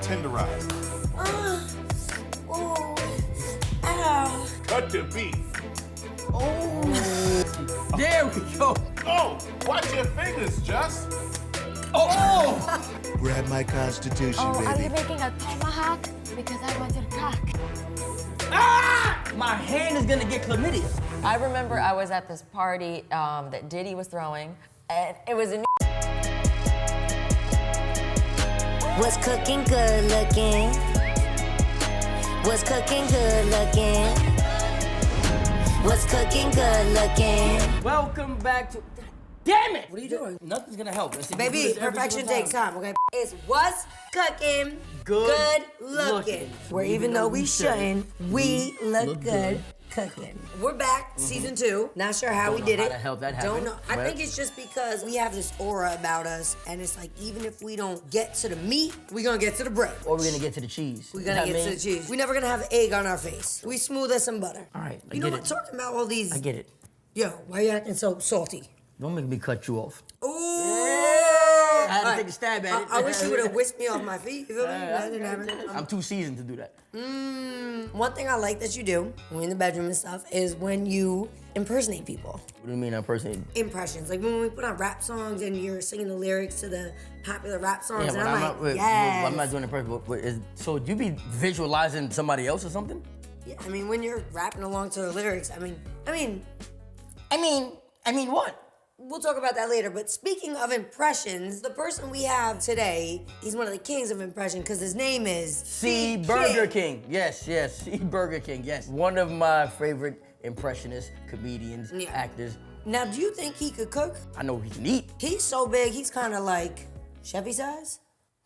tenderize. Oh, ow. Cut the beef. There we go. Oh, watch your fingers, Just. Oh! Grab my constitution, Oh, are you baby. making a tomahawk? Because I want your cock. Ah! My hand is gonna get chlamydia. I remember I was at this party that Diddy was throwing, and it was in. What's cooking good looking? What's cooking good looking? What's cooking good looking? Welcome back to. Damn it! What are you doing? Nothing's gonna help. Let's see, we do Baby, this every perfection single takes time, okay? It's what's cooking Good looking. looking. Where even though we shouldn't, we look good cooking. We're back, season 2. Not sure how we did how it. the hell that Don't happened, know. I right? think it's just because we have this aura about us, and it's like even if we don't get to the meat, we're gonna get to the bread. Or we're gonna get to the cheese. We're You gonna know get what I to mean? the cheese. We're never gonna have egg on our face. We smooth as some butter. All right, I You know get what? it. Talking about all these. I get it. Yo, why you acting so salty? Don't make me cut you off. Ooh! I had to take a stab at it. I wish you would have whisked me off my feet. You feel me? That didn't happen. I'm too seasoned to do that. One thing I like that you do when you're in the bedroom and stuff is when you impersonate people. What do you mean, I'm personally? Impressions. Like when we put on rap songs and you're singing the lyrics to the popular rap songs, Yeah, and but I'm, I'm like, not. Wait, yes. I'm not doing it personally. So you be visualizing somebody else or something? Yeah, I mean, when you're rapping along to the lyrics, I mean, What? we'll talk about that later. But speaking of impressions, the person we have today, he's one of the kings of impression because his name is C. Burger King. Yes, C. Burger King. Yes. One of my favorite impressionists, comedians, Yeah. actors. Now, do you think he could cook? I know he can eat. He's so big, he's kind of like Chevy size.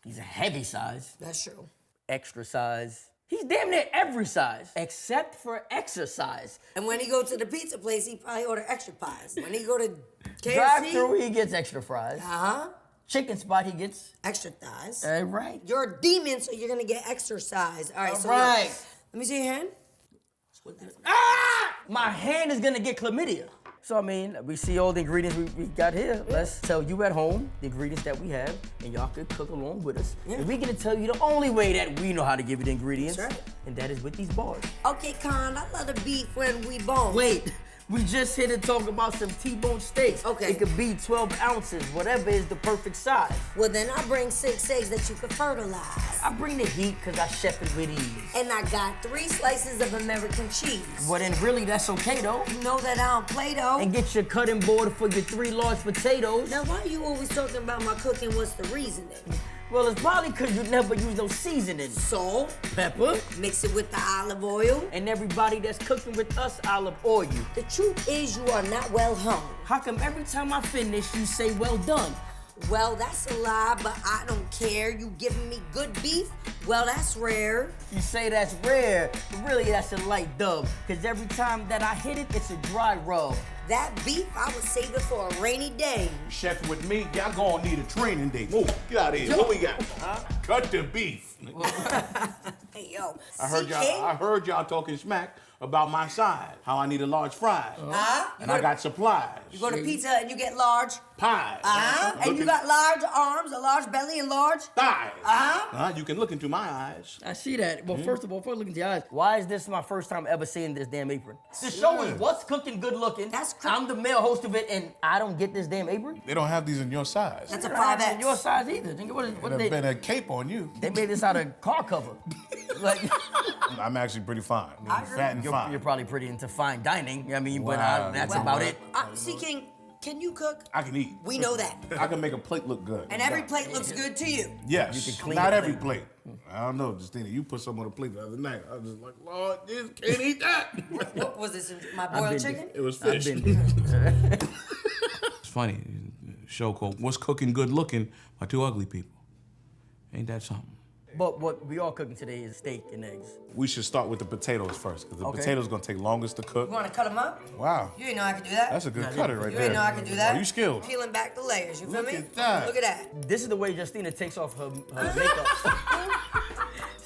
He's a heavy size, That's true. extra size. He's damn near every size, except for exercise. And when he go to the pizza place, he probably order extra pies. When he go to KFC, Drive-through, he gets extra fries. Chicken spot, he gets. extra thighs. Right. You're a demon, so you're gonna get exercise. All right, so right. look, let me see your hand. Ah! My hand is gonna get chlamydia. So, I mean, we see all the ingredients we got here. Let's tell you at home the ingredients that we have, and y'all could cook along with us. Yeah. And we're gonna tell you the only way that we know how to give you the ingredients. That's right. And that is with these bars. Okay, Con, I love the beef when we bone. Wait, we just here to talk about some T-bone steaks. Okay. It could be 12 ounces, whatever is the perfect size. Well, then I bring 6 eggs that you can fertilize. I bring the heat because I chef it with ease. And I got 3 slices of American cheese. Well, then really, that's okay, though. You know that I don't play though. And get your cutting board for your 3 large potatoes. Now, why are you always talking about my cooking? What's the reasoning? Well, it's probably because you never use no seasoning. Salt, Pepper. mix it with the olive oil. And everybody that's cooking with us, olive oil. The truth is you are not well hung. How come every time I finish, you say, well done? Well, that's a lie, but I don't care. You giving me good beef? Well, that's rare. You say that's rare, but really that's a light dub. Because every time that I hit it, it's a dry rub. That beef, I would save it for a rainy day. Chef with me, y'all gonna need a training day. Move, get out of here. What we got? Cut the beef. Hey, yo. I heard y'all talking smack about my size. How I need a large fries. And I got supplies. You go to pizza and you get large. Pies. And you got large arms, a large belly, and large. thighs. You can look into my eyes. I see that. Well, first of all, before I look into your eyes, why is this my first time ever seeing this damn apron? The show is What's Cooking Good Looking. That's I'm the male host of it, and I don't get this damn apron? They don't have these in your size. That's a They don't have it 5X. in your size either. Think what There'd they, have been a cape on you. they made this out of car cover. Like, I'm actually pretty fine. Fat and you're fine. probably pretty into fine dining. I mean, but Wow. that's Well, about it. See, King, can you cook? I can eat. We know that. I can make a plate look good. And every plate looks good to you. Yes. You can clean Not the every plate. I don't know, Justina. You put some on the plate the other night. I was just like, Lord, this can't eat that. What was this? My I've boiled been chicken? It was I've fish. been- It's funny. A show called What's Cooking Good Looking by Two Ugly People. Ain't that something? But what we are cooking today is steak and eggs. We should start with the potatoes first, because the Okay. potatoes gonna take longest to cook. You want to cut them up? Wow. You didn't know I could do that? That's a good cutter right You there. didn't know I could do that? Are you skilled? Peeling back the layers, you feel Look me? at that. Look at that. This is the way Justina takes off her makeup.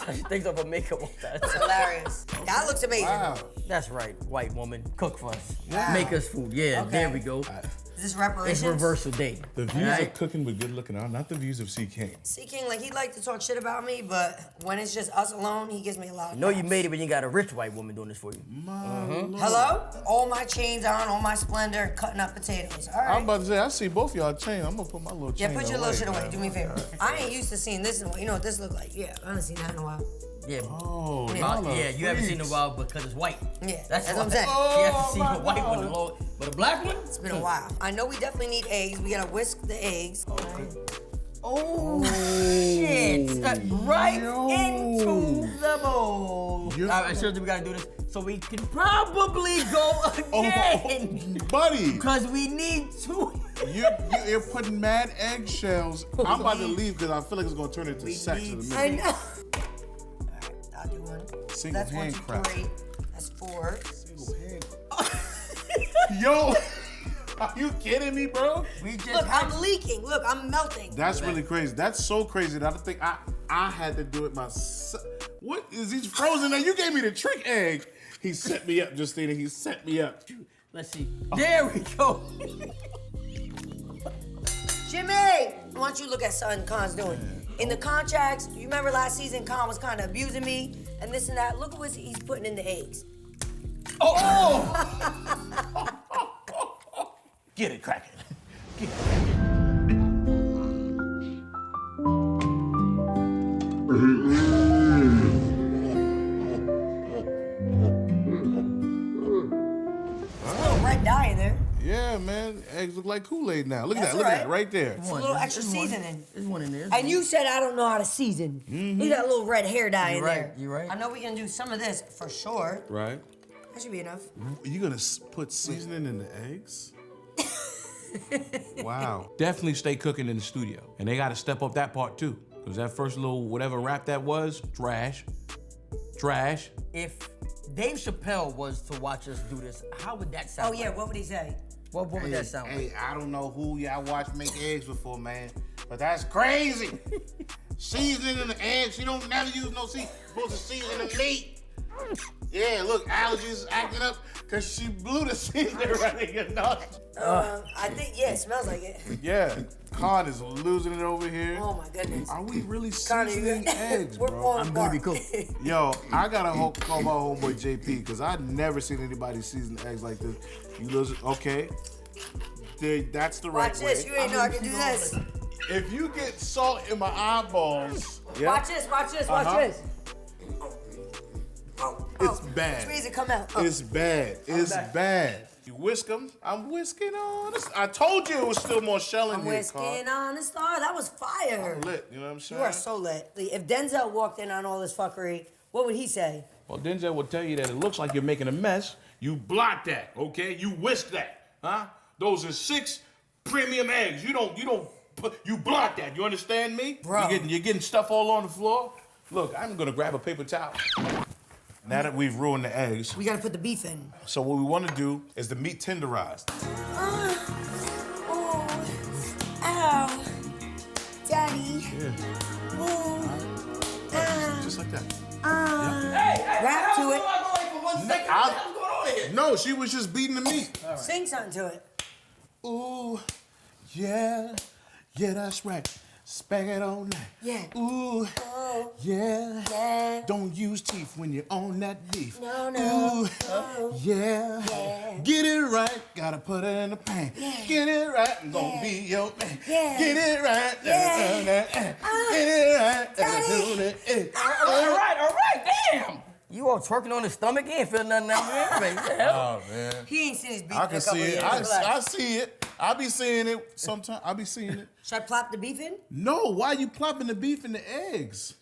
So she takes off her makeup all the It's time. hilarious. That looks amazing. Wow. That's right, white woman. Cook for us. Wow. Make us food. Yeah, Okay. there we go. Does this reparations? It's reversal day. The views of Cooking with Good Looking are not the views of C. King. C King, like, he like to talk shit about me, but when it's just us alone, he gives me a lot of You know you props. made it when you got a rich white woman doing this for you. Hello? All my chains on, all my splendor, cutting up potatoes. All right. I'm about to say, I see both y'all chain. I'm gonna put my little chain Yeah, put your little shit away. man. Do me a favor. I ain't used to seeing this in a while. You know what this look like? Yeah, I haven't seen that in a while. Yeah. Oh, Yeah, you haven't seen it in a while because it's white. Yeah, That's what I'm saying. You have to see the white one, Lord. But a black one? It's been a while. I know we definitely need eggs. We gotta whisk the eggs. Oh, shit. Right into the bowl. You- All right, seriously, we gotta do this so we can probably go again. buddy, Because we need to. you're putting mad eggshells. I'm about to leave because I feel like it's gonna turn into sex in a I minute. know. All right, I'll do one. Single That's 1, hand 2, crap. 3. That's 4. Yo, are you kidding me, bro? We just Look, I'm leaking. Look, I'm melting. That's really crazy. That's so crazy that I think I had to do it myself. What is he frozen? Now you gave me the trick egg. He set me up, Justina. He set me up. Let's see. There we go. Jimmy, I want you to look at something Khan's doing. In the contracts, you remember last season Khan was kind of abusing me and this and that. Look at what he's putting in the eggs. Get it cracking. There's a little red dye in there. Yeah, man. Eggs look like Kool-Aid now. Look at That's that. Look at right. that right there. A little extra There's one. seasoning. There's one in there. And you said I don't know how to season. Look at that little red hair dye in You're right, there. you're right. I know we can do some of this for sure. Right. That should be enough. You gonna put seasoning in the eggs? Wow. Definitely stay cooking in the studio. And they gotta step up that part too. Because that first little whatever rap that was, trash. Trash. If Dave Chappelle was to watch us do this, how would that sound? Oh yeah, what would he say? What would that sound like? Hey, I don't know who y'all watched make eggs before, man, but that's crazy. Seasoning in the eggs, you don't never use no seasoning. Supposed to season the meat. Yeah, look, allergies acting up because she blew the seasoning right in your nose. I think, yeah, it smells like it. Yeah. Khan is losing it over here. Oh my goodness. Are we really Connie, seasoning eggs, we're bro? falling I'm gonna be apart. cool. Yo, I gotta call my homeboy JP because I never seen anybody season eggs like this. You listen, okay? That's the right Watch this, way. you ain't know I can do this. If you get salt in my eyeballs, yeah, Watch this, watch this, watch Uh-huh. this. it's bad. Squeeze it, come out. It's bad. It's bad. You whisk them. I'm whisking on this. I told you it was still more shell in I'm here, whisking Khan. on the star. That was fire. Lit, you know what I'm saying? You are so lit. If Denzel walked in on all this fuckery, what would he say? Well, Denzel will tell you that it looks like you're making a mess. You blot that, okay? You whisk that, huh? Those are 6 premium eggs. You blot that. You understand me? Bro. You're getting stuff all on the floor. Look, I'm gonna grab a paper towel. Now that we've ruined the eggs, We gotta put the beef in. so what we want to do is the meat tenderized. Oh, ow. Daddy. Just like that. Rap to it. No, she was just beating the meat. Sing something to it. Ooh, yeah, yeah, that's right. Spank it all night. Yeah. Ooh, Oh, yeah. yeah. Don't use teeth when you're on that beef. No, no. Ooh, yeah. Get it right, gotta put it in the pan. Get it right, I'm gonna be your man. Yeah. Get it right, Yeah. get it right. All right, damn. You all twerking on his stomach? You ain't feeling nothing out there. Oh man, He ain't seen his beef I in can a couple see it. years. I Relax. see it. I be seeing it sometimes. I be seeing it. Should I plop the beef in? No, why you plopping the beef in the eggs?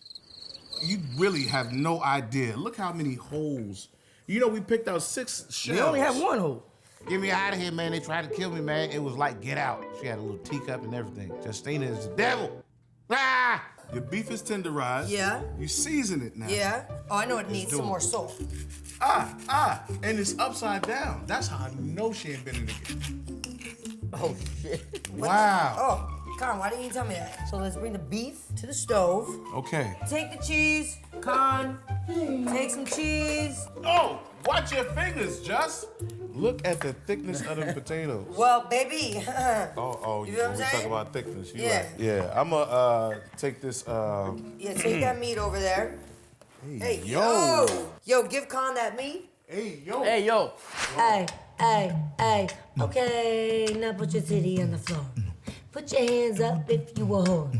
You really have no idea. Look how many holes. You know, we picked out 6 shells. We only have one hole. Get me out of here, man. They tried to kill me, man. It was like Get Out. She had a little teacup and everything. Justina is the devil. Ah! Your beef is tenderized. Yeah. You season it now. Yeah. Oh, I know it needs some more salt. And it's upside down. That's how I know she ain't been in the kitchen. Oh, shit. Wow. Oh, Con, why didn't you tell me that? So let's bring the beef to the stove. Okay. Take the cheese. Con, take some cheese. Oh, watch your fingers, Just. Look at the thickness of the potatoes. Well, baby. You You know what I'm we saying? talk about thickness. You Yeah. right. Yeah, I'm gonna take this. Yeah, take that meat over there. Hey, yo. Yo, give Con that meat. Hey, yo. Hey, yo. Hey, hey, hey. Okay, now put your titty on the floor. Put your hands up if you a whore.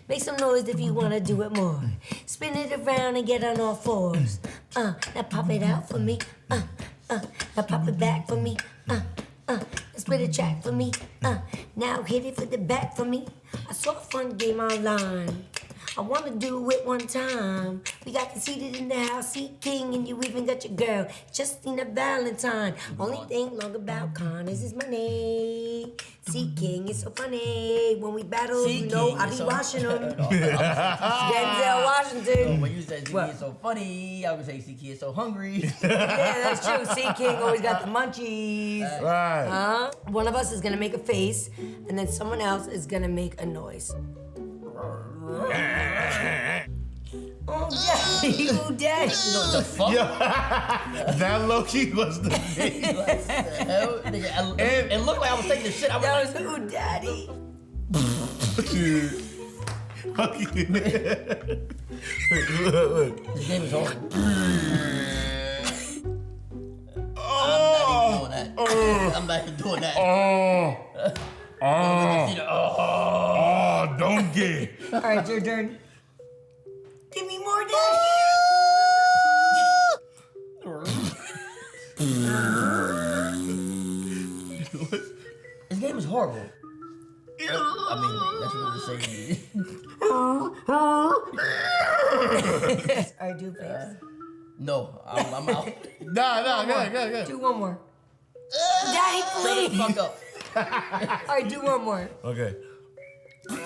Make some noise if you wanna do it more. Spin it around and get on all fours. Now pop it out for me. Now pop it back for me. Split a track for me. Now hit it for the back for me. I saw a fun game online. I wanna do it one time. We got conceited in the house, see King, and you even got your girl, Justina Valentine. Only thing long about Con is his money. See King is so funny. When we battle, See you know King I is be so- washing him. Denzel Washington. When you said CK is so funny, I would say CK is so hungry. Yeah, that's true. See King always got the munchies. Right. One of us is gonna make a face, and then someone else is gonna make a noise. Oh, daddy, oh, daddy. What the fuck? That low-key was the Hell, nigga, it looked like I was taking the shit. I was That was like, who, daddy? this game is over. I'm not even doing that. Don't get. All right, your turn. Give me more, daddy. This game is horrible. I mean, that's what it's saying. All right, do face. No, I'm out. Nah, go. Do one more. Daddy, please. Fuck up. All right, do one more. Okay. All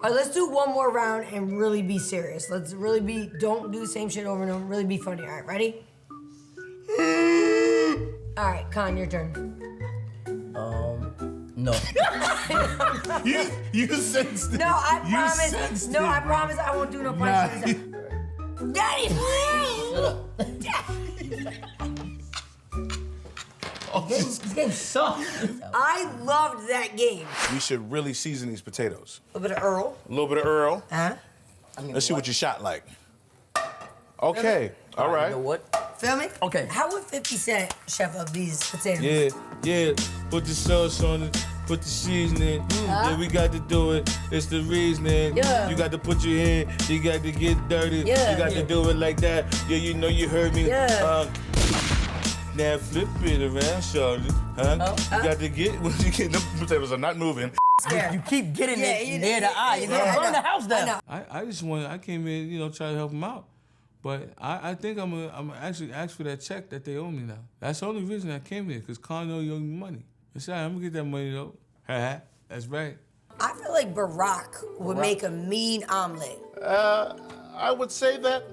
right, let's do one more round and really be serious. Let's really be, don't do the same shit over and over. Really be funny. All right, ready? All right, Con, your turn. No. You sensed it. No, I You promise. sensed No, it, I bro. promise I won't do no Nah, funny shit. Daddy, please. This game sucks. I loved that game. We should really season these potatoes. A little bit of Earl. A little bit of Earl. Huh? Let's see what your shot like. Okay. All You know right. what? Feel me? Okay. How would 50 Cent chef up these potatoes? Yeah. Put the sauce on it. Put the seasoning. Yeah, we got to do it. It's the reasoning. Yeah. You got to put your hand. You got to get dirty. Yeah. You got to do it like that. Yeah, you know you heard me. Yeah. Now flip it around, Charlotte. Huh? You got to get when you get them potatoes are not moving. You keep getting Yeah, it you- near the eye. You're gonna I burn know. the house down. I know. I came in, try to help them out. But I think I'm gonna actually ask for that check that they owe me now. That's the only reason I came here, because Con know you owe me money. It's all right, I'm gonna get that money though. That's right. I feel like Barack would make a mean omelet. I would say that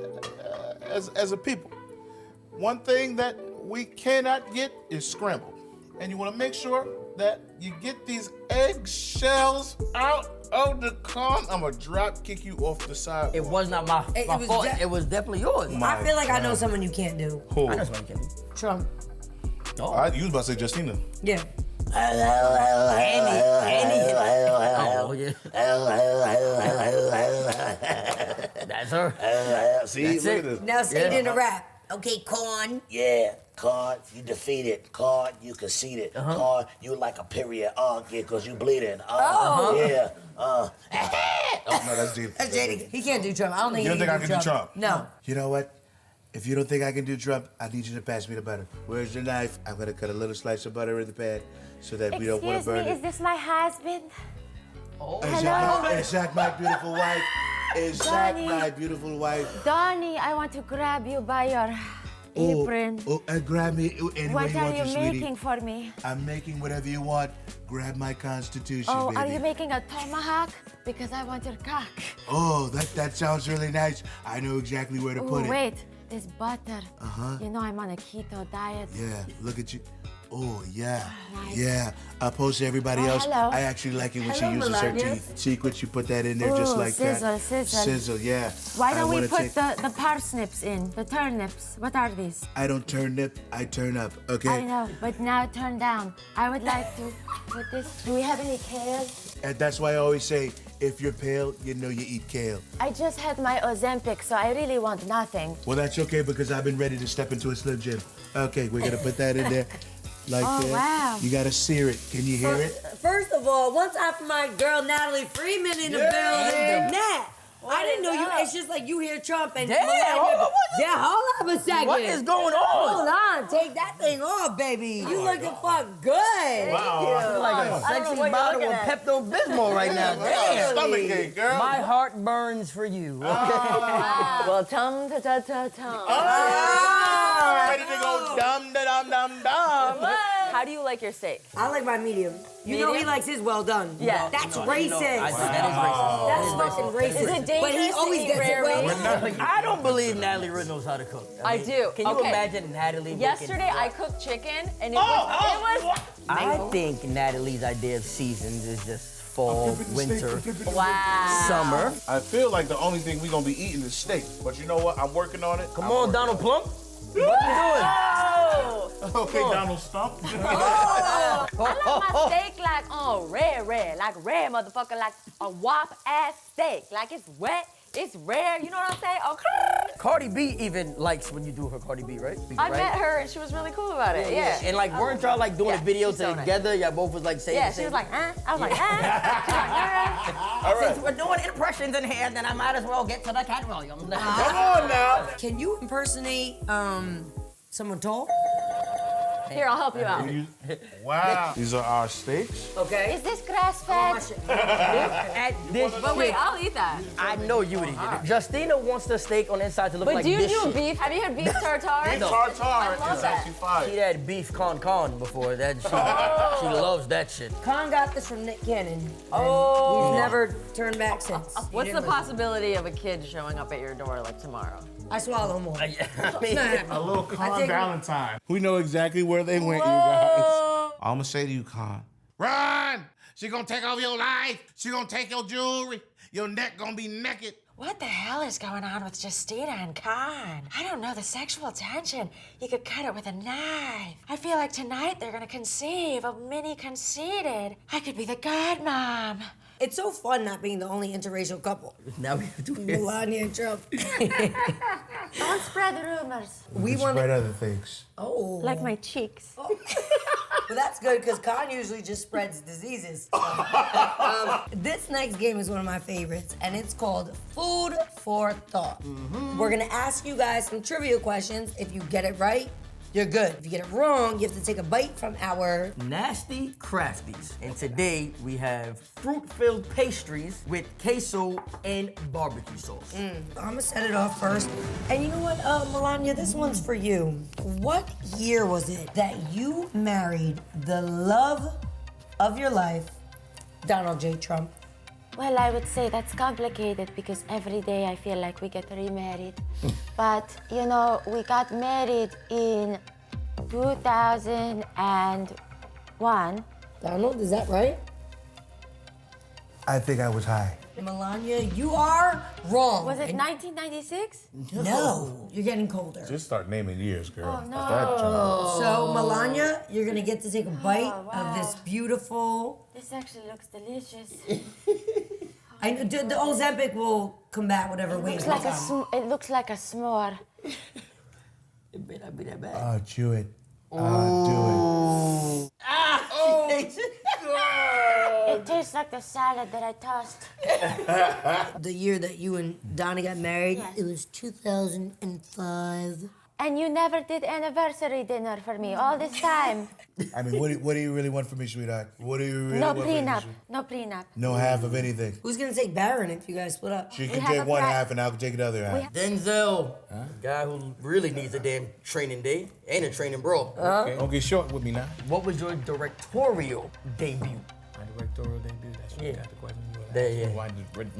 as a people, one thing that we cannot get is scrambled. And you want to make sure that you get these eggshells out of the corn. I'm going to drop kick you off the side. It was not my It was fault. de- It was definitely yours. I feel like I know someone you can't do. Who? I know somebody can do. Trump. You was about to say Justina. Yeah. Oh, yeah. That's her. See, That's look it. at this. Now say it in a rap. Okay, corn. Yeah, Card, you defeated. Card, you conceded. Card, you like a period. Yeah, because you bleeding. Yeah. Oh, no, that's Gina. That's JD. He can't do Trump. I don't think You he don't can think I can do Trump? No. You know what? If you don't think I can do Trump, I need you to pass me the butter. Where's your knife? I'm gonna cut a little slice of butter in the pan so that we don't want to burn it. this my husband? Is that my beautiful wife? Is that Donnie. my beautiful wife? Donnie, I want to grab you by your apron. Grab me any way What you are want you to, sweetie. making for me? I'm making whatever you want. Grab my constitution, Oh, baby. are you making a tomahawk? Because I want your cock. Oh, that sounds really nice. I know exactly where to put Oh, it. wait, this butter. Uh-huh. You know I'm on a keto diet. Yeah, look at you. Oh, yeah. Yeah. Opposed to everybody else, hello. I actually like it when she Hello, uses her Melania. teeth. Secrets, you put that in there just Ooh, like sizzle, that. sizzle. Sizzle, yeah. Why I don't we wanna put take- the parsnips in? The turnips. What are these? I don't turnip, I turn up, okay? I know, but now turn down. I would like to put this. Do we have any kale? And that's why I always say, if you're pale, you know you eat kale. I just had my Ozempic, so I really want nothing. Well, that's okay because I've been ready to step into a Slim Jim. Okay, we're gonna put that in there like Oh, that. wow. You gotta sear it. Can you hear it? First of all, one time for my girl Natalie Freeman in the building. Nat, I didn't know you. It's just like you hear Trump and Damn, Melania. Yeah, hold up a second. What is going on? Hold on, take that thing off, baby. You looking fuck good. You're like a sexy bottle of Pepto-Bismol right now. Damn. Stomach ache, girl. My heart burns for you. Well, tum ta ta ta tum. Ready to go dum da dum dum dum. How do you like your steak? I like my medium. You know he likes his well done. Yeah. That's I racist. think that is racist. That's fucking racist. Is it dangerous But he always to eat gets it rare well meat? done. I don't believe Natalie Wood knows how to cook. I do. Can you Okay. imagine Natalie making- Yesterday I cooked chicken and it was I think Natalie's idea of seasons is just fall, winter, wow. summer. I feel like the only thing we gonna be eating is steak. But you know what? I'm working on it. Come on, Donald Plump. What Oh. Okay, Donald Stump. I like my steak like rare, like rare motherfucker, like a whop ass steak. Like it's wet, it's rare, you know what I'm saying? Okay. Cardi B even likes when you do her Cardi B, right? I met her and she was really cool about it. Yeah. And like, weren't y'all like doing Yeah, a video she's so nice. together? Y'all both was like saying Yeah, the she same was like, huh? I was like, huh? She was like, huh? Since we're doing impressions in here, then I might as well get to the Cat Williams. Come on now. Can you impersonate someone tall? Here, I'll help you out. Wow. These are our steaks. Okay. Is this grass fed? At this But wait, shit, I'll eat that. I know you would eat it. Justina wants the steak on the inside to look But like do you this do shit. beef? Have you had beef tartare? Beef No. tartare love is that. actually fire. She had beef con before that. She loves that shit. Con got this from Nick Cannon. Oh. He's never turned back since. He What's the didn't listen. possibility of a kid showing up at your door like tomorrow? I swallow more. I mean, A little Con think- Valentine. We know exactly where they went, you guys. I'm gonna say to you, Con. Run! She gonna take off your life. She gonna take your jewelry. Your neck gonna be naked. What the hell is going on with Justina and Khan? I don't know the sexual tension. You could cut it with a knife. I feel like tonight they're gonna conceive a mini conceited. I could be the godmom. It's so fun not being the only interracial couple. now we have to Melania and Trump. Don't spread rumors. We want Spread to. other things. Oh. Like my cheeks. But that's good because Khan usually just spreads diseases. So, this next game is one of my favorites, and it's called Food for Thought. We're gonna ask you guys some trivia questions. If you get it right, you're good. If you get it wrong, you have to take a bite from our. Nasty Crafties. And today we have fruit-filled pastries with queso and barbecue sauce. I'm gonna set it off first. And you know what, Melania, this one's for you. What year was it that you married the love of your life, Donald J. Trump? Well, I would say that's complicated because every day I feel like we get remarried. But, you know, we got married in 2001. Donald, is that right? I think I was high. Melania, you are wrong. Was it And- 1996? No, you're getting colder. Just start naming years, girl. Oh, no. So, Melania, you're gonna get to take a bite of this beautiful. This actually looks delicious. I know the Ozempic will combat whatever weight. Looks like it looks like a s'more. It may not be that bad. Oh, chew it. Do It tastes like the salad that I tossed. The year that you and Donnie got married, Yes. it was 2005. And you never did anniversary dinner for me all this time. it. I mean, what do you really want from me, sweetheart? What do you really No want from me? prenup. No prenup. No half of anything. Who's gonna take Baron if you guys split up? She can have take a one pri- half and I'll take the other half. Denzel, the guy who really needs a damn training day and a training bro. Okay. Don't get short with me now. What was your directorial debut? My directorial debut. That's what Yeah. you got the question. Yeah.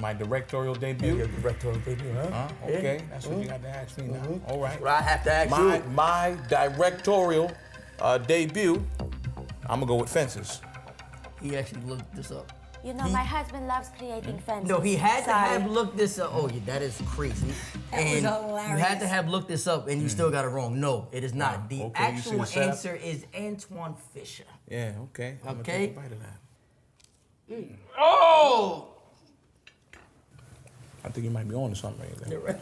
My directorial debut. Your directorial debut, huh? Huh? Okay, that's what you got to ask me now. All right. Well, I have to ask My you. my directorial debut, I'm gonna go with fences. He actually looked this up. You know, my husband loves creating fences. No, he had to Sorry. have looked this up. Oh, yeah, that is crazy. That was and hilarious. you had to have looked this up, and you still got it wrong. No, it is not. The Okay, you see actual the setup? answer is Antoine Fisher. Yeah, okay. I'm Okay. gonna take a bite of that. Oh! I think you might be on to something right there.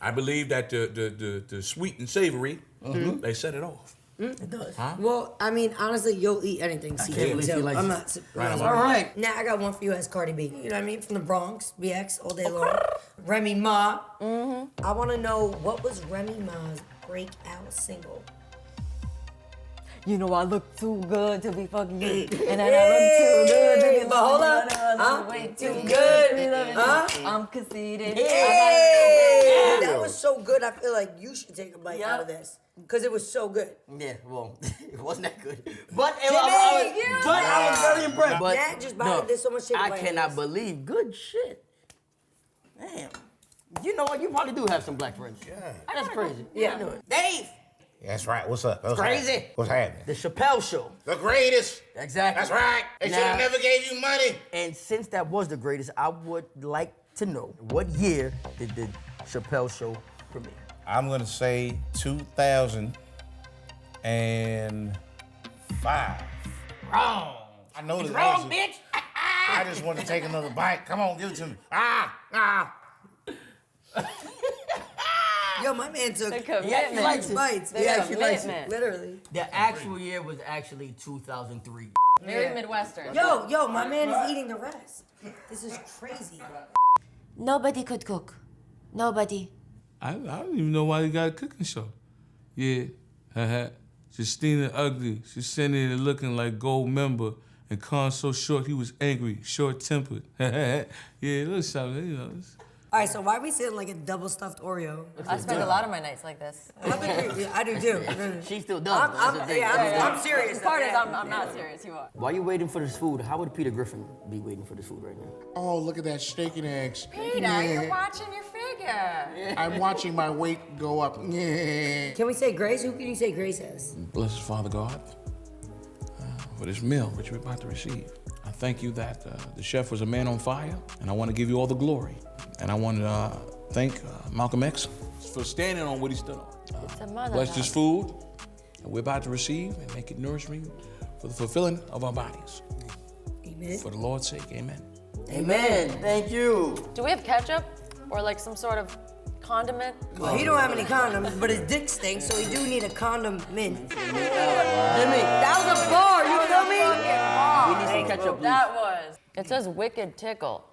I believe that the sweet and savory, they set it off. It does. Huh? Well, I mean, honestly, you'll eat anything can't seafood. believe So he likes I'm it. not surprised. All right. Now I got one for you as Cardi B. You know what I mean? From the Bronx, BX, all day long. Remy Ma. I want to know, what was Remy Ma's breakout single? You know I look too good to be fucking good. And then I look too good to be But hold up. I'm way too Too good to be good. loving Huh? you. I'm conceited. Hey, that was so good. I feel like you should take a bite out of this because it was so good. Yeah, well, it wasn't that good. But Jimmy, I was very impressed. But Nat just bited this so much chicken I by cannot this. believe. Good shit. Damn. You know what? You probably do have some black friends. Yeah. That's crazy. Yeah. I knew it. Dave! That's right. What's up? What's Crazy. happening? What's happening? The Chappelle Show. The greatest. Exactly. That's right. They should have Now- never gave you money. And since that was the greatest, I would like to know, what year did the Chappelle Show premiere? I'm gonna say 2005. Wrong. I know It's the wrong, answer. bitch. I just want to take another bite. Come on, give it to me. Yo, my man took The He actually likes it. bites. The He actually likes it. commitment. Literally. The actual year was actually 2003. Very Midwestern. Yo, my man is eating the rest. This is crazy. Nobody could cook. Nobody. I don't even know why they got a cooking show. Yeah, Justina ugly. She's sitting there looking like gold member. And Khan so short, he was angry, short-tempered. Yeah, look something, you know. All right, so why are we sitting like a double stuffed Oreo? I spend a lot of my nights like this. I do too. She still does. I'm serious. Part is I'm not serious. You are. While you waiting for this food, how would Peter Griffin be waiting for this food right now? Oh, look at that steak and eggs. Peter, you're watching your figure. I'm watching my weight go up. Can we say grace? Who can you say grace as? Blessed Father God, for this meal which we're about to receive. I thank you that the chef was a man on fire, and I want to give you all the glory. And I want to thank Malcolm X for standing on what he stood on. It's a monologue. Bless this food that we're about to receive and make it nourishing for the fulfilling of our bodies. Amen. For the Lord's sake, amen. Amen. Thank you. Do we have ketchup or like some sort of condiment? Well, he don't have any condoms, but his dick stinks, so he do need a condom mint. Jimmy. That was a bar, you feel me? We need some ketchup, please. That was. It says wicked tickle.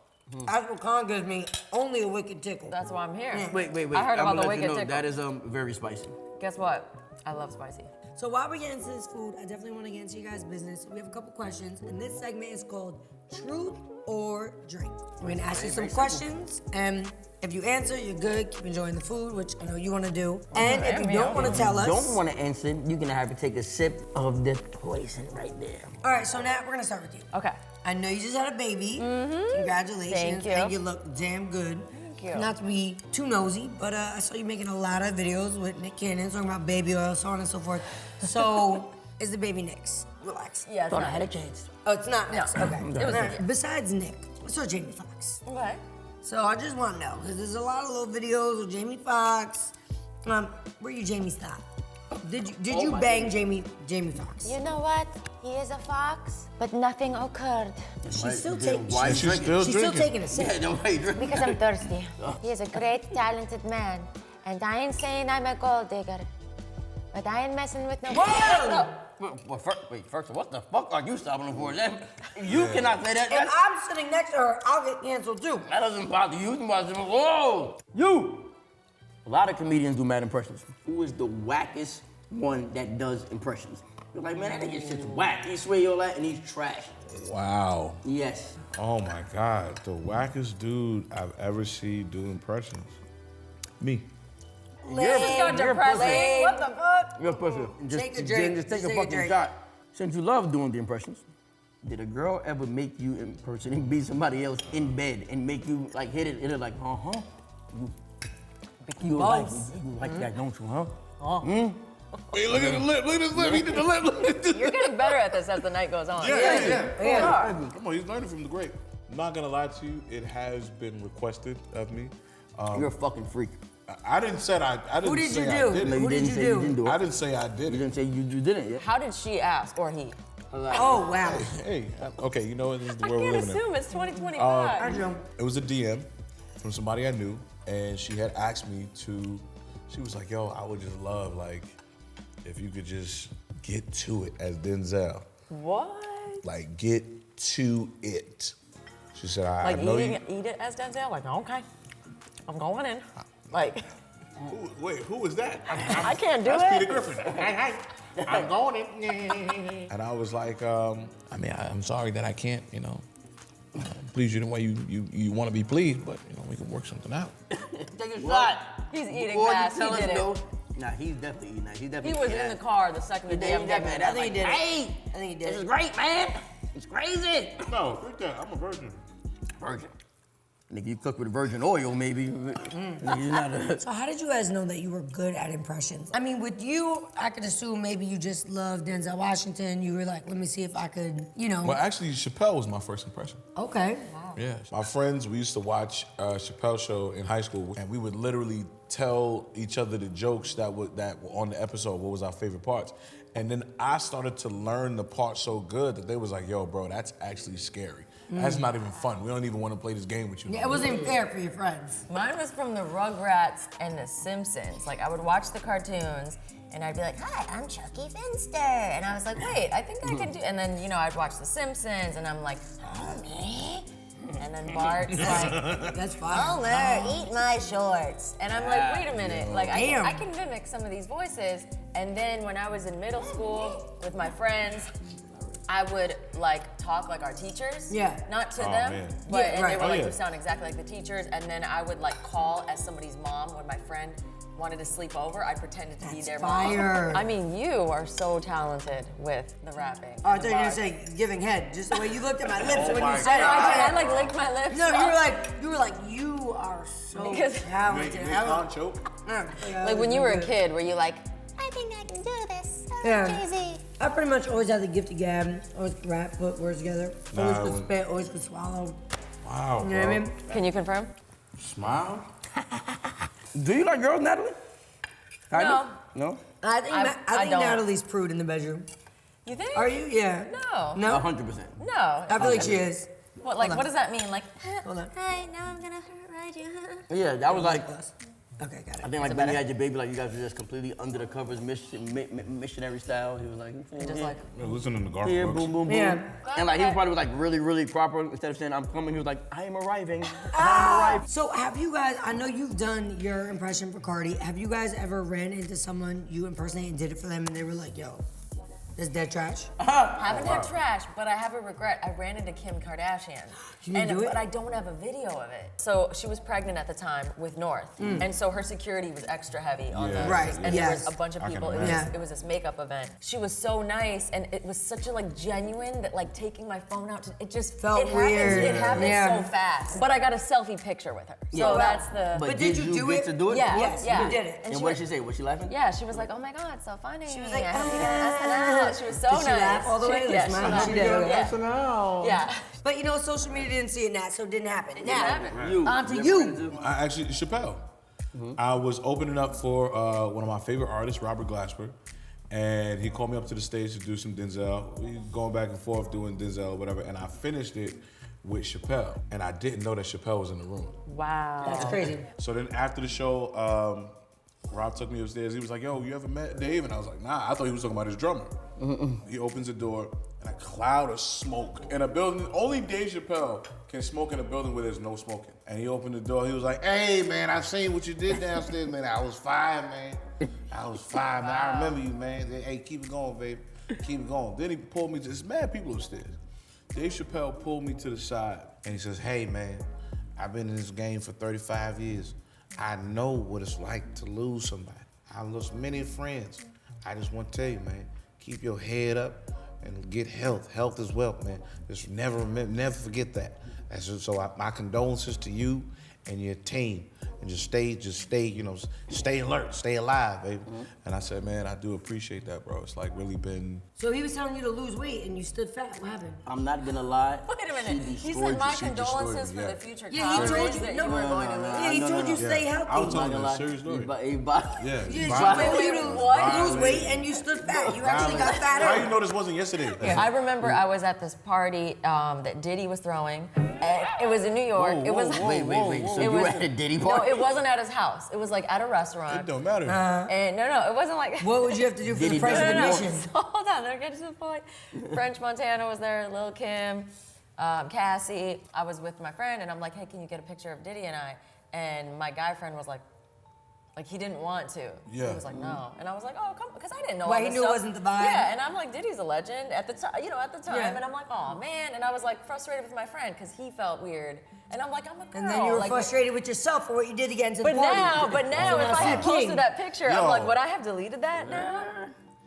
That's what Khan gives me, only a wicked tickle. That's why I'm here. Wait. I heard I'm about the gonna let wicked you know, tickle. that is very spicy. Guess what? I love spicy. So while we get into this food, I definitely want to get into you guys' business. We have a couple questions, and this segment is called Truth or Drink. We're gonna ask you some questions, and if you answer, you're good. Keep enjoying the food, which I know you want to do. And if you don't want to tell us, Don't want to answer, you're gonna have to take a sip of the poison right there. all right. So now we're gonna start with you. Okay. I know you just had a baby. Congratulations. Thank you. And you look damn good. Thank you. Not to be too nosy, but I saw you making a lot of videos with Nick Cannon talking about baby oil, so on and so forth. So, is the baby Nick's? Relax. Yeah, it's Thought I not. had a chance. Oh, it's not Nick's. Okay. It was All right. Nick. Besides Nick, let's talk Jamie Foxx. Okay. So I just want to know, because there's a lot of little videos with Jamie Foxx. Where you Jamie stop? Did you bang Jamie Foxx? You know what? He is a fox, but nothing occurred. She's still taking. Why is She's still She's still drinking. taking a sip. Yeah, nobody drink. Because I'm thirsty. He is a great, talented man. And I ain't saying I'm a gold digger. But I ain't messing with no... Whoa! Well, first, what the fuck are you stopping him for? You cannot say that. If I'm sitting next to her, I'll get canceled too. That doesn't bother you. You bother him. Whoa! You! A lot of comedians do mad impressions. Who is the wackest one that does impressions? You're like, man, that nigga shit's whack. He swear all that and he's trash. Wow. Yes. Oh my God, the wackest dude I've ever seen do impressions. Me. This is so depressing. What the fuck? You're a pussy. Take a drink. Just take Just a take a fucking drink. shot. Since you love doing the impressions, did a girl ever make you impersonate and be somebody else in bed and make you like hit it like, You like that, don't you, huh? Wait, look at the lip. Look at his lip. He did the lip. You're getting better at this as the night goes on. Yeah. Come on, he's learning from the great. I'm not gonna lie to you. It has been requested of me. You're a fucking freak. I didn't say I didn't Who did say you I do? did it. No, you Who did didn't you say do? you didn't do it. I didn't say I did You it. didn't say you didn't yet. How did she ask or he? Oh, wow. Hey, okay, you know what? This is the I world we're can't living in. assume it's 2025. I do. It was a DM from somebody I knew, and she had asked me to. She was like, "Yo, I would just love like if you could just get to it as Denzel, What? like get to it." She said, "I Like know you." eat it as Denzel? Like, okay, I'm going in. Like, Who was that? I can't do That's it. Peter Griffin. I'm going in. And I was like, I'm sorry that I can't, please you the way you want to be pleased, but we can work something out. Take a shot. He's eating Before you fast. tell He us did no. it. Nah, he's definitely eating that. He's He definitely was eating in the that. car the second the damn I think he did it. Hey, I think he did This is it. great, man. It's crazy. No, freak that. I'm a virgin. Virgin. Nigga, you cook with virgin oil, maybe. Nigga, you're not a... So how did you guys know that you were good at impressions? I mean, with you, I could assume maybe you just loved Denzel Washington. You were like, let me see if I could, Well, actually, Chappelle was my first impression. Okay. Yeah. My friends, we used to watch Chappelle show in high school, and we would literally tell each other the jokes that were on the episode, what was our favorite parts. And then I started to learn the part so good that they was like, yo, bro, that's actually scary. That's not even fun. We don't even want to play this game with you. Yeah, it wasn't even fair for your friends. Mine was from the Rugrats and the Simpsons. Like, I would watch the cartoons and I'd be like, hi, I'm Chucky Finster. And I was like, wait, I think I can do. And then, I'd watch the Simpsons and I'm like, Homer. And then Bart's like, That's fine. Homer, eat my shorts. And I'm like, wait a minute. Like, I can mimic some of these voices. And then when I was in middle school with my friends, I would talk like our teachers. Yeah. Not to Oh, them, man. but Yeah, and right. they were like, yeah. you sound exactly like the teachers. And then I would call as somebody's mom when my friend wanted to sleep over. I pretended to be their fire. mom. I mean, you are so talented with the rapping. Oh, I and thought the you were gonna bars. say giving head, just the way you looked at my lips when you my said it. I licked my lips. No, you were like, you are so Because- talented. Like when you were a kid, were you like, I think I can do this. So Yeah. easy. I pretty much always had the gift of gab. Always could rap, put words together. Always Nah, could when- spit, always could swallow. Wow, You know what I mean? can you confirm? Smile. Do you like girls, Natalie? Kind No. of? No? I think, I think don't. Natalie's prude in the bedroom. You think? Are you? Yeah. No. No? 100%. No. I feel like she is. What, like, Hold on. what does that mean? Like, Hold on. Hi, now I'm gonna ride you. Yeah, that was like, Okay, got I it. think like when you had your baby, like you guys were just completely under the covers, missionary style. He was like, just like, Listening to Garth yeah, Brooks. boom, boom, boom. Yeah. And like he probably was like really, really proper. Instead of saying I'm coming, he was like, I am arriving. I'm arriving. So have you guys, I know you've done your impression for Cardi. Have you guys ever ran into someone you impersonated and did it for them and they were like, yo, that's dead trash? haven't had trash, but I have a regret. I ran into Kim Kardashian. You didn't do it? But I don't have a video of it. So she was pregnant at the time with North. And so her security was extra heavy on Yeah. the Right, and there was yes. a bunch of I can people. imagine. It was this makeup event. She was so nice and it was such a genuine that taking my phone out it just Felt it weird. Happens, it happens Yeah. so fast. But I got a selfie picture with her. So Yeah. that's the But did you do get it? to do it? Yeah. Yes, yeah. you did it. And she what was- did she say? Was she laughing? Yeah, she was like, oh my God, so funny. She was like, I hope you get an SNL. She was so Did she nice. laugh all the way? Yeah, Smile? she laughed. She did, okay. Yeah. Yeah. But you know, social media didn't see it, Nat, so it didn't happen. didn't Now, happen. You. on to you. I actually, Chappelle. I was opening up for one of my favorite artists, Robert Glasper, and he called me up to the stage to do some Denzel. We going back and forth doing Denzel, whatever, and I finished it with Chappelle, and I didn't know that Chappelle was in the room. Wow. That's crazy. So then after the show, Rob took me upstairs. He was like, yo, you ever met Dave? And I was like, nah, I thought he was talking about his drummer. He opens the door, and a cloud of smoke in a building. Only Dave Chappelle can smoke in a building where there's no smoking. And he opened the door. He was like, hey, man, I seen what you did downstairs, man. I was fine, man. I was fine, man. I remember you, man. Hey, keep it going, baby. Keep it going. Then he pulled me to, there's mad people upstairs. Dave Chappelle pulled me to the side, and he says, hey, man, I've been in this game for 35 years. I know what it's like to lose somebody. I lost many friends. I just want to tell you, man, keep your head up and get health. Health is wealth, man. Just never forget that. My condolences to you and your team. and just stay, stay alert, stay alive, baby. And I said, man, I do appreciate that, bro. It's like really been. So he was telling you to lose weight and you stood fat. What happened? I'm not gonna lie. Wait a minute. He said my condolences for the future. Yeah, he told you. that No, you were going to lose. Yeah, he told you stay healthy. I was telling Not you gonna a serious story. Yeah. She told you to lose weight and you stood fat. You actually got fatter. How you know this wasn't yesterday? I remember I was at this party that Diddy was throwing. It was in New York. Whoa, it was. wait. So you were at a Diddy party? No, it wasn't at his house. It was like at a restaurant. It don't matter. And no, it wasn't like. What would you have to do for the price of admission? So, hold on, they're getting to the point. French Montana was there, Lil Kim, Cassie. I was with my friend, and I'm like, hey, can you get a picture of Diddy and I? And my guy friend was like he didn't want to. Yeah. He was like, no. And I was like, oh, come, because I didn't know. Why, all he this knew it stuff. wasn't the vibe? Yeah, and I'm like, Diddy's a legend at the time, at the time. Yeah. And I'm like, oh man. And I was like frustrated with my friend because he felt weird. And I'm like, I'm a girl. And then you were like, frustrated with yourself for what you did to get into the But party. now, if I had posted that picture, Yo. I'm like, would I have deleted that now?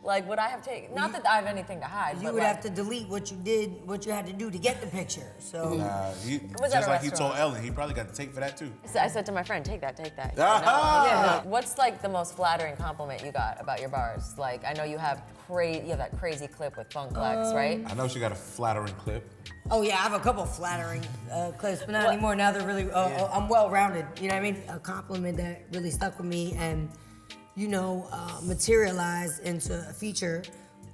Like, would I have taken? Not that I have anything to hide. You but would like, have to delete what you did, what you had to do to get the picture. So was at just a like he told restaurant. Ellen, he probably got the tape for that too. So I said to my friend, take that. Ah! What's like the most flattering compliment you got about your bars? Like, I know you have that crazy clip with Funk Flex, right? I know she got a flattering clip. Oh yeah, I have a couple of flattering clips, but not anymore. Now they're really, I'm well-rounded. You know what I mean? A compliment that really stuck with me and, materialized into a feature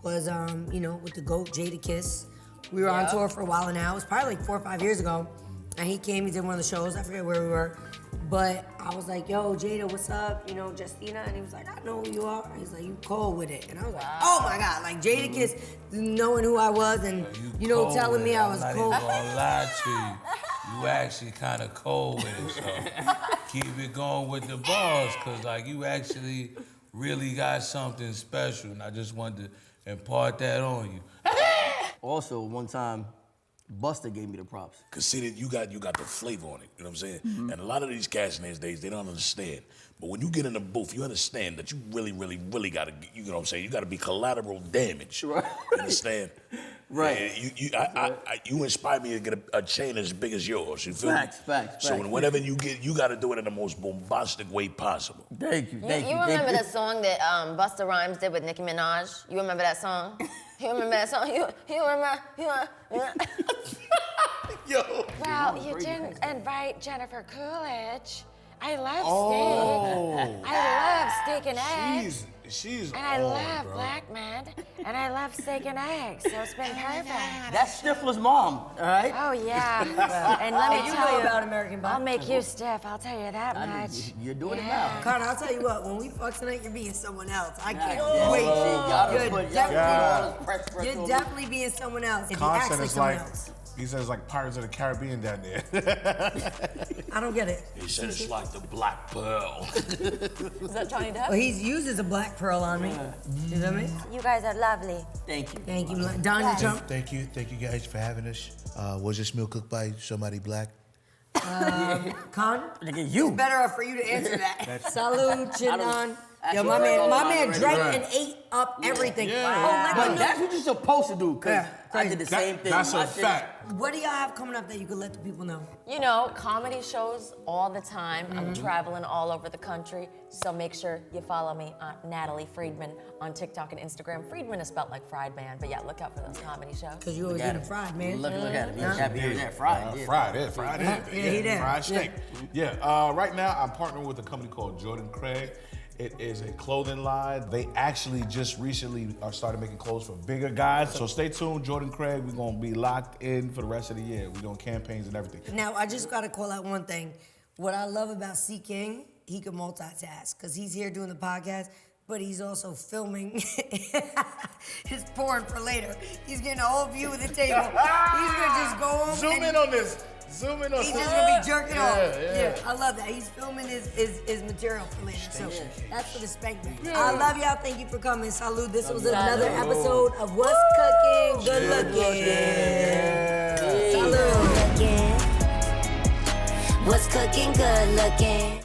was, with the GOAT, Jadakiss. We were on tour for a while now. It was probably like 4 or 5 years ago. And he came, he did one of the shows, I forget where we were. But I was like, yo, Jada, what's up? Justina. And he was like, I know who you are. He's like, you cold with it. And I was like, oh my God, like Jadakiss knowing who I was and, telling me I was cold. I'm not even gonna lie to you. You actually kind of cold with it, so keep it going with the bars, cause like you actually really got something special, and I just wanted to impart that on you. Also, one time, Buster gave me the props. Cause see that you got the flavor on it, you know what I'm saying? And a lot of these cats these days, they don't understand. But when you get in the booth, you understand that you really, really, really gotta, you know what I'm saying? You gotta be collateral damage. Right. You understand? Right. You inspire me to get a chain as big as yours. You feel me? Facts. So whenever you get, you gotta do it in the most bombastic way possible. Thank you. You remember the song that Busta Rhymes did with Nicki Minaj? You remember that song? You remember that song? You remember? Yo. Well, you didn't invite Jennifer Coolidge. I love steak. I love steak and eggs. She's And I love black men. And I love steak and eggs. So it's been perfect. That's Stifler's mom, all right? Oh, yeah. And let me You tell know you, about American Pie. I'll make you stiff. I'll tell you that much. You're doing it now. Connor, I'll tell you what, when we fuck tonight, you're being someone else. I can't Yeah, wait. y'all You're put definitely, all this press you're on me. definitely being someone else. If you Con act said like it's someone like, else. he says like Pirates of the Caribbean down there. I don't get it. He said it's like the Black Pearl. Is that Johnny Depp? Well, he uses a black pearl on me. You know what I mean? You guys are lovely. Thank you. Thank you. Donald Trump. Thank you guys for having us. Was this meal cooked by somebody black? Con? Nigga, you. It's better for you to answer that. Salud, Chinan. Yo, Actually, my man already. drank and ate up everything. But that's what you're supposed to do, because Yeah, I did the same thing. That's My a shit- fact. What do y'all have coming up that you could let the people know? Comedy shows all the time. I'm traveling all over the country. So make sure you follow me on Natalie Friedman on TikTok and Instagram. Friedman is spelled like fried man, but yeah, look out for those comedy shows. Because you always Look at getting it. fried, man. Look at it. He's happy with that fried. Yeah. Fried. Yeah, he did. Fried steak. Yeah. Right now, I'm partnering with a company called Jordan Craig. It is a clothing line. They actually just recently started making clothes for bigger guys. So stay tuned, Jordan Craig. We're gonna be locked in for the rest of the year. We're doing campaigns and everything. Now, I just gotta call out one thing. What I love about C. King, he can multitask, because he's here doing the podcast, but he's also filming his porn for later. He's getting a whole view of the table. He's gonna just go home Zoom in on this. Zoom in on He's this. just gonna be jerking off. Yeah. I love that. He's filming his material for later. So that's for the spank bank. I love y'all. Thank you for coming. Salud. This was another episode of What's Cooking. Good looking. Salud. What's cooking, good looking.